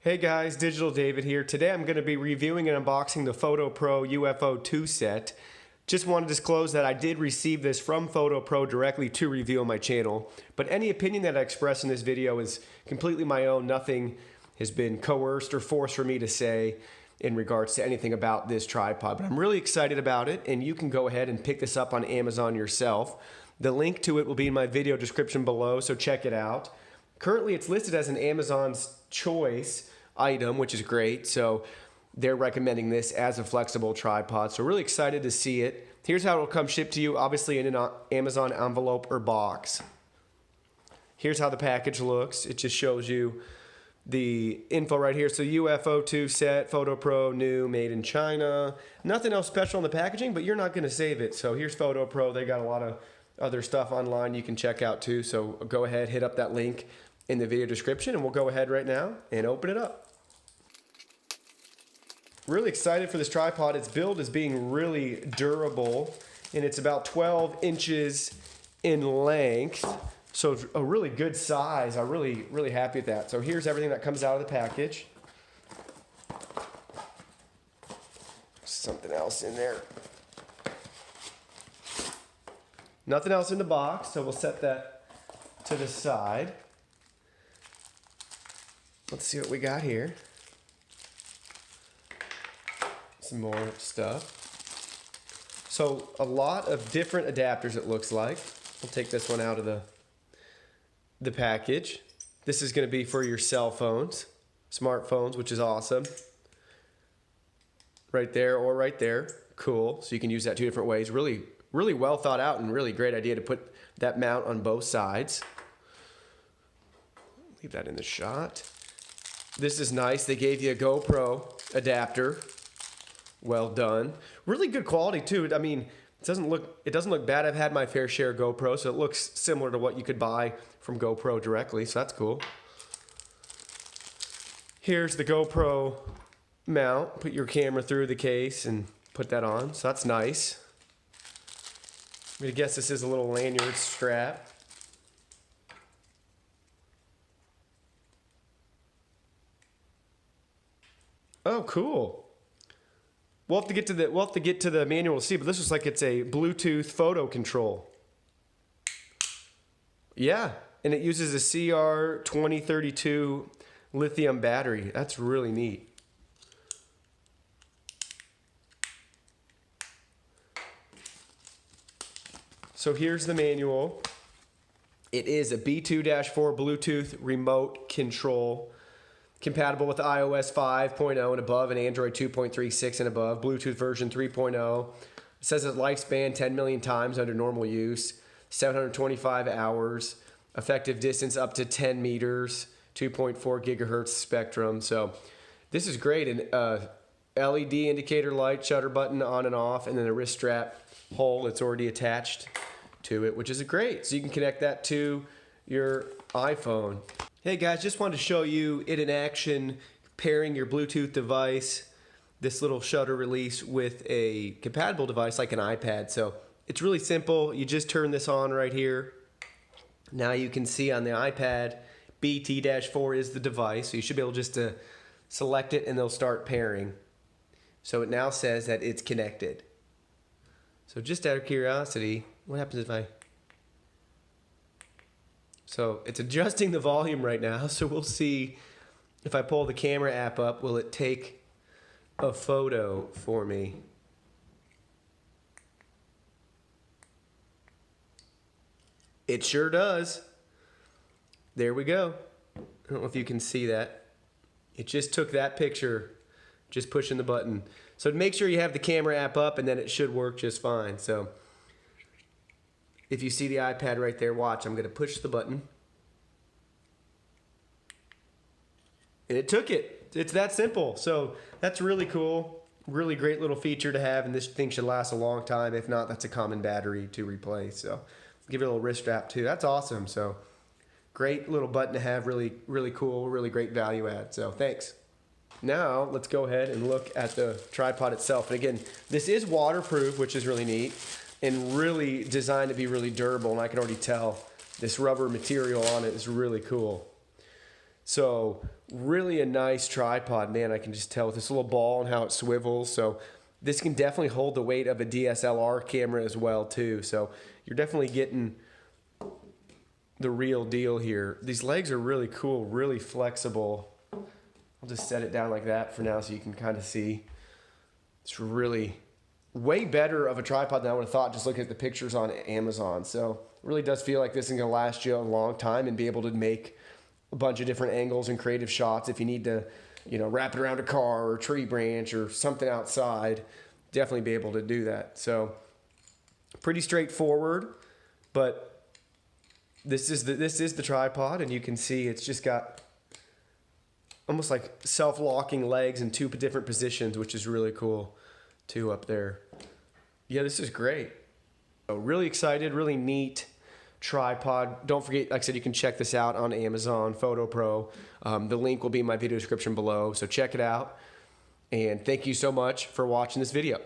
Hey guys, Digital David here. Today I'm going to be reviewing and unboxing the Fotopro uFO2 set. Just want to disclose that I did receive this from Fotopro directly to review on my channel, but any opinion that I express in this video is completely my own. Nothing has been coerced or forced for me to say in regards to anything about this tripod, but I'm really excited about it, and you can go ahead and pick this up on Amazon yourself. The link to it will be in my video description below, so check it out. Currently it's listed as an Amazon's Choice item, which is great. So they're recommending this as a flexible tripod. So really excited to see it. Here's how it'll come shipped to you, obviously in an Amazon envelope or box. Here's how the package looks. It just shows you the info right here. So uFO2 set, Fotopro, new, made in China. Nothing else special in the packaging, but you're not going to save it. So here's Fotopro. They got a lot of other stuff online you can check out too. So go ahead, hit up that link in the video description, and we'll go ahead right now and open it up. Really excited for this tripod. Its build is being really durable, and it's about 12 inches in length. So it's a really good size. I'm really happy with that. So here's everything that comes out of the package. Something else in there. Nothing else in the box, so we'll set that to the side. Let's see what we got here. Some more stuff. So a lot of different adapters, it looks like. We'll take this one out of the package. This is going to be for your cell phones, smartphones, which is awesome. Right there or right there. Cool. So you can use that two different ways. Really well thought out, and really great idea to put that mount on both sides. Leave that in the shot. This is nice. They gave you a GoPro adapter. Well done. Really good quality too. I mean, it doesn't look bad. I've had my fair share of GoPro, so it looks similar to what you could buy from GoPro directly, so that's cool. Here's the GoPro mount. Put your camera through the case and put that on, so that's nice. I'm gonna guess this is a little lanyard strap. Oh, cool. We'll have to get to the manual to see, but this looks like it's a Bluetooth photo control. Yeah, and it uses a CR2032 lithium battery. That's really neat. So here's the manual. It is a B2-4 Bluetooth remote control, compatible with iOS 5.0 and above and Android 2.36 and above, Bluetooth version 3.0. It says its lifespan 10 million times under normal use, 725 hours, effective distance up to 10 meters, 2.4 gigahertz spectrum. So this is great. An LED indicator light, shutter button on and off, and then a wrist strap hole that's already attached to it, which is great. So you can connect that to your iPhone. Hey guys, just wanted to show you it in action, pairing your Bluetooth device, this little shutter release, with a compatible device like an iPad. So it's really simple. You just turn this on right here. Now you can see on the iPad, BT-4 is the device. So you should be able just to select it and they'll start pairing. So it now says that it's connected. So just out of curiosity, what happens if I... So it's adjusting the volume right now, so we'll see if I pull the camera app up, will it take a photo for me? It sure does. There we go. I don't know if you can see that. It just took that picture, just pushing the button. So make sure you have the camera app up, and then it should work just fine. So if you see the iPad right there, watch, I'm going to push the button. And it took it. It's that simple. So that's really cool. Really great little feature to have, and this thing should last a long time. If not, that's a common battery to replace. So give it a little wrist strap too. That's awesome. So great little button to have. Really cool. Really great value add. So thanks. Now let's go ahead and look at the tripod itself. And again, this is waterproof, which is really neat, and really designed to be really durable. And I can already tell this rubber material on it is really cool. So really a nice tripod, man. I can just tell with this little ball and how it swivels. So this can definitely hold the weight of a DSLR camera as well too. So you're definitely getting the real deal here. These legs are really cool, really flexible. I'll just set it down like that for now so you can kind of see. It's really way better of a tripod than I would have thought just looking at the pictures on Amazon. So it really does feel like this is going to last you a long time and be able to make a bunch of different angles and creative shots if you need to, you know, wrap it around a car or a tree branch or something outside. Definitely be able to do that. So pretty straightforward, but this is the tripod, and you can see it's just got almost like self-locking legs in 2 different positions, which is really cool too up there. Yeah, this is great. So really excited, really neat tripod. Don't forget, like I said, you can check this out on Amazon, Fotopro. The link will be in my video description below, so check it out. And thank you so much for watching this video.